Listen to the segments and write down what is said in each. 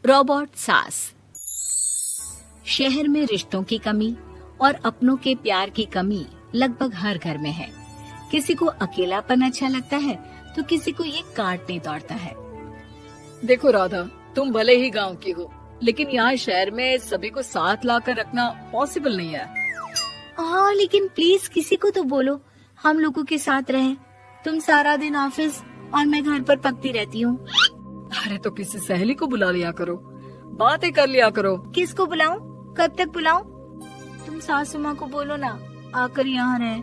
Robot सास। शहर में रिश्तों की कमी और अपनों के प्यार की कमी लगभग हर घर में है। किसी को अकेलापन अच्छा लगता है तो किसी को ये काटने दौड़ता है। देखो राधा, तुम भले ही गांव की हो, लेकिन यहाँ शहर में सभी को साथ लाकर रखना पॉसिबल नहीं है। हाँ, लेकिन प्लीज किसी को तो बोलो हम लोगों के साथ रहें। तुम सारा दिन ऑफिस और मैं घर पर पकती रहती हूँ। अरे तो किसी सहेली को बुला लिया करो, बातें कर लिया करो। किसको बुलाऊं? कब तक बुलाऊं? तुम सासू माँ को बोलो ना आकर यहाँ रहे।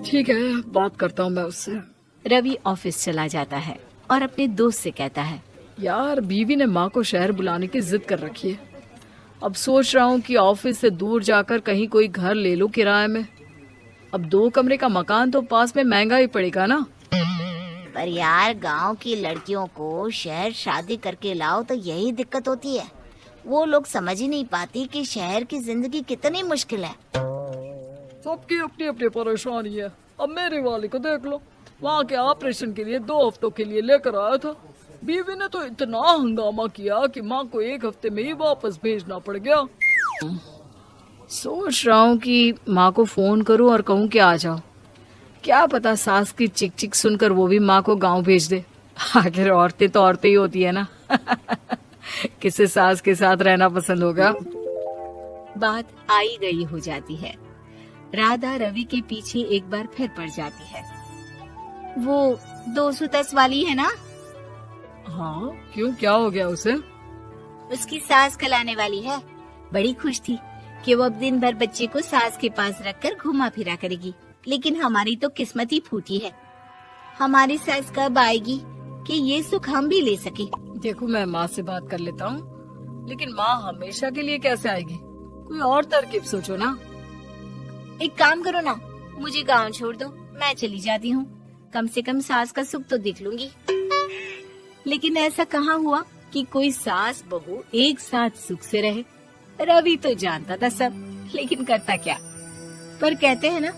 ठीक है, बात करता हूँ मैं उससे। रवि ऑफिस चला जाता है और अपने दोस्त से कहता है, यार बीवी ने माँ को शहर बुलाने की जिद कर रखी है। अब सोच रहा हूँ कि ऑफिस से दूर जाकर कहीं कोई घर ले लो किराए में। अब 2 कमरे का मकान तो पास में महंगा ही पड़ेगा ना। पर यार गांव की लड़कियों को शहर शादी करके लाओ तो यही दिक्कत होती है। वो लोग समझ ही नहीं पाती कि शहर की जिंदगी कितनी मुश्किल है। सबकी अपनी अपनी परेशानी है। अब मेरे वाले को देख लो, वहाँ के ऑपरेशन के लिए 2 हफ्तों के लिए लेकर आया था। बीवी ने तो इतना हंगामा किया कि माँ को 1 हफ्ते में ही वापस भेजना पड़ गया। सोच रहा हूँ कि माँ को फोन करूँ और कहूँ कि आ जाओ। क्या पता सास की चिक चिक सुनकर वो भी माँ को गांव भेज दे। आखिर औरतें तो औरतें ही होती है ना। किसे सास के साथ रहना पसंद होगा। बात आई गई हो जाती है। राधा रवि के पीछे एक बार फिर पड़ जाती है। वो 210 वाली है ना? हाँ, क्यों, क्या हो गया उसे? उसकी सास कलाने वाली है। बड़ी खुश थी कि वो अब दिन भर बच्चे को सास के पास रखकर घुमा फिरा करेगी। लेकिन हमारी तो किस्मत ही फूटी है। हमारी सास कब आएगी कि ये सुख हम भी ले सके। देखो, मैं माँ से बात कर लेता हूँ, लेकिन माँ हमेशा के लिए कैसे आएगी? कोई और तरकीब सोचो ना। एक काम करो ना, मुझे गांव छोड़ दो, मैं चली जाती हूँ। कम से कम सास का सुख तो देख लूंगी। लेकिन ऐसा कहाँ हुआ कि कोई सास बहू एक साथ सुख से रहे। रवि तो जानता था सब, लेकिन करता क्या। पर कहते हैं ना,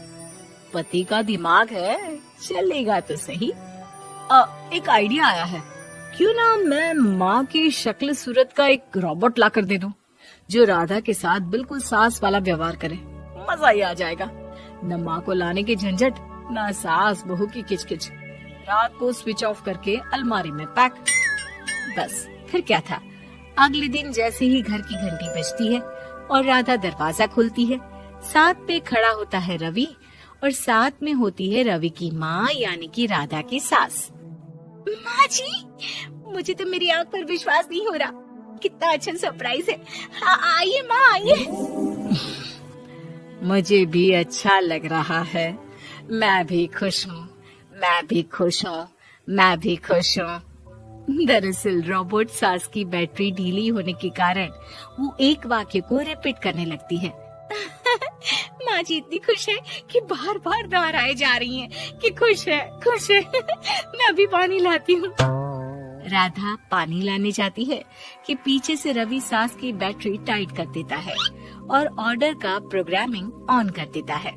पति का दिमाग है, चलेगा तो सही। एक आइडिया आया है। क्यों ना मैं माँ की शक्ल सूरत का एक रोबोट ला कर दे दूं, जो राधा के साथ बिल्कुल सास वाला व्यवहार करे। मजा ही आ जाएगा। न माँ को लाने की झंझट, न सास बहू की किचकिच। रात को स्विच ऑफ करके अलमारी में पैक। बस फिर क्या था। अगले दिन जैसे ही घर की घंटी बजती है और राधा दरवाजा खोलती है, साथ पे खड़ा होता है रवि और साथ में होती है रवि की माँ यानी कि राधा की सास। माँ जी, मुझे तो मेरी आंख पर विश्वास नहीं हो रहा। कितना अच्छा सरप्राइज है। आइए माँ, आइए। मुझे भी अच्छा लग रहा है। मैं भी खुश हूँ, मैं भी खुश हूँ, मैं भी खुश हूँ। दरअसल रोबोट सास की बैटरी ढीली होने के कारण वो एक वाक्य को रिपीट करने लगती है। माँ जी इतनी खुश है कि बार बार दोहराए जा रही हैं कि खुश है, खुश है। मैं अभी पानी लाती हूँ। राधा पानी लाने जाती है कि पीछे से रवि सास की बैटरी टाइट कर देता है और ऑर्डर का प्रोग्रामिंग ऑन कर देता है।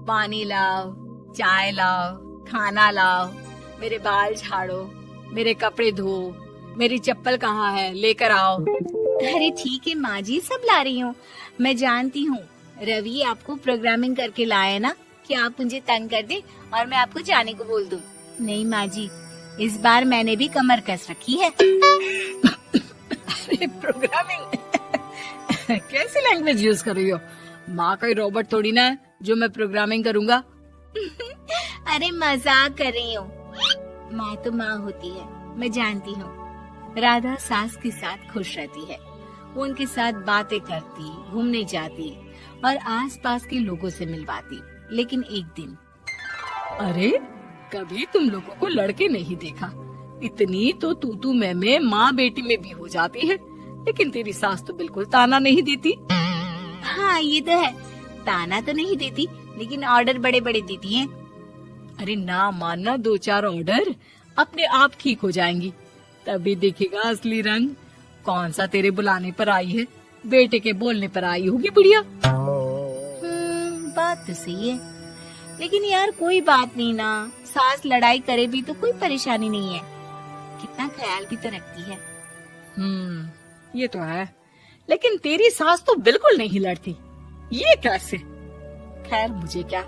पानी लाओ, चाय लाओ, खाना लाओ, मेरे बाल झाड़ो, मेरे कपड़े धो, मेरी चप्पल कहाँ है, लेकर आओ। अरे ठीक है माँ जी, सब ला रही हूँ। मैं जानती हूँ रवि आपको प्रोग्रामिंग करके लाया ना कि आप मुझे तंग कर दे और मैं आपको जाने को बोल दूँ। नहीं माँ जी, इस बार मैंने भी कमर कस रखी है। अरे प्रोग्रामिंग कैसी लैंग्वेज यूज कर रही हो? माँ का रोबोट थोड़ी ना है जो मैं प्रोग्रामिंग करूँगा। अरे मजाक कर रही हूँ। माँ तो माँ होती है, मैं जानती हूँ। राधा सास के साथ खुश रहती है। वो उनके साथ बातें करती, घूमने जाती और आसपास के लोगों से मिलवाती। लेकिन एक दिन, अरे कभी तुम लोगों को लड़के नहीं देखा। इतनी तो तू मैं माँ बेटी में भी हो जाती है, लेकिन तेरी सास तो बिल्कुल ताना नहीं देती। हाँ ये तो है, ताना तो नहीं देती लेकिन ऑर्डर बड़े बड़े देती हैं। अरे ना मानना, 2-4 ऑर्डर अपने आप ठीक हो जाएंगी। तभी देखेगा असली रंग। कौन सा तेरे बुलाने पर आई है, बेटे के बोलने पर आई होगी बुढ़िया। बात तो सही है, लेकिन यार कोई बात नहीं ना, सास लड़ाई करे भी तो कोई परेशानी नहीं है। कितना ख्याल भी तो रखती है। ये तो है, लेकिन तेरी सास तो बिल्कुल नहीं लड़ती, ये कैसे? खैर मुझे क्या।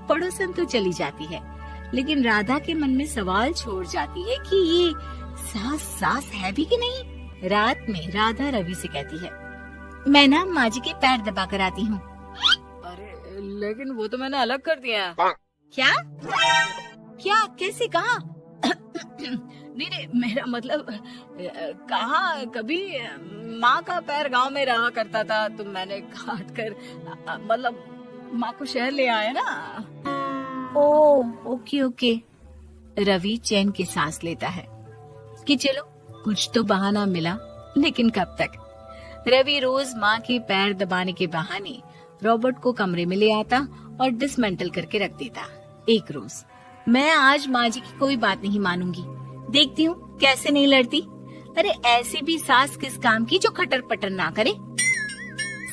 पड़ोसन तो चली जाती है, लेकिन राधा के मन में सवाल छोड़ जाती है कि ये सास सास है भी कि नहीं। रात में राधा रवि से कहती है, मैं ना माँ जी के पैर दबा कर आती हूँ। अरे लेकिन वो तो मैंने अलग कर दिया है। क्या क्या कैसे कहा? नहीं, मेरा मतलब कहा कभी माँ का पैर गांव में रहा करता था, तो मैंने काट कर मतलब माँ को शहर ले आया ना। ओ ओके ओके। रवि चैन की सांस लेता है कि चलो कुछ तो बहाना मिला, लेकिन कब तक। रवि रोज माँ के पैर दबाने के बहाने रॉबर्ट को कमरे में ले आता और डिसमेंटल करके रख देता। एक रोज, मैं आज माँ जी की कोई बात नहीं मानूंगी, देखती हूँ कैसे नहीं लड़ती। अरे ऐसी भी सास किस काम की जो खटर पटर ना करे।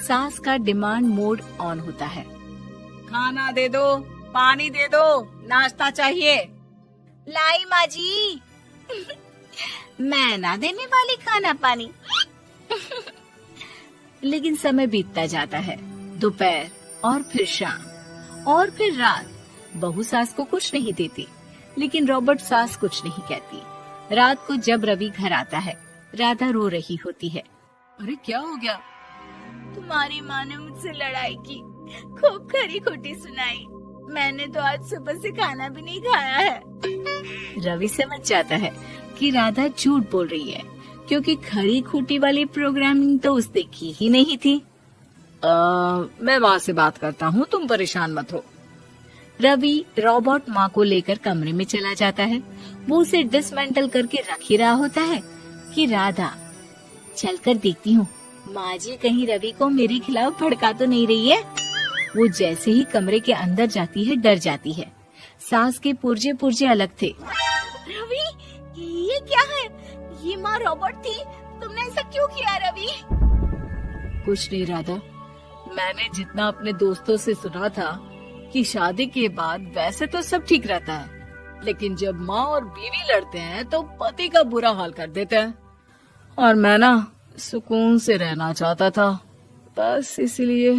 सास का डिमांड मोड ऑन होता है। खाना दे दो, पानी दे दो, नाश्ता चाहिए। लाई माँ जी। मैं ना देने वाली खाना पानी। लेकिन समय बीतता जाता है, दोपहर और फिर शाम और फिर रात। बहू सास को कुछ नहीं देती, लेकिन रॉबर्ट सास कुछ नहीं कहती। रात को जब रवि घर आता है, राधा रो रही होती है। अरे क्या हो गया? तुम्हारी माँ ने मुझसे लड़ाई की, खूब खरी खोटी सुनाई। मैंने तो आज सुबह से खाना भी नहीं खाया है। रवि समझ जाता है कि राधा झूठ बोल रही है, क्योंकि खरी खोटी वाली प्रोग्रामिंग तो उसने की ही नहीं थी। मैं माँ से बात करता हूँ, तुम परेशान मत हो। रवि रॉबर्ट माँ को लेकर कमरे में चला जाता है। वो उसे डिसमेंटल करके रख ही रहा होता है कि राधा, चलकर देखती हूँ माँ जी कहीं रवि को मेरे खिलाफ भड़का तो नहीं रही है। वो जैसे ही कमरे के अंदर जाती है, डर जाती है। सास के पुर्जे पुर्जे अलग थे। रवि, ये क्या है? ये माँ रॉबर्ट थी, तुमने ऐसा क्यों किया रवि? कुछ नहीं राधा, मैंने जितना अपने दोस्तों से सुना था कि शादी के बाद वैसे तो सब ठीक रहता है, लेकिन जब माँ और बीवी लड़ते हैं तो पति का बुरा हाल कर देते हैं। और मैं ना सुकून से रहना चाहता था, बस इसलिए।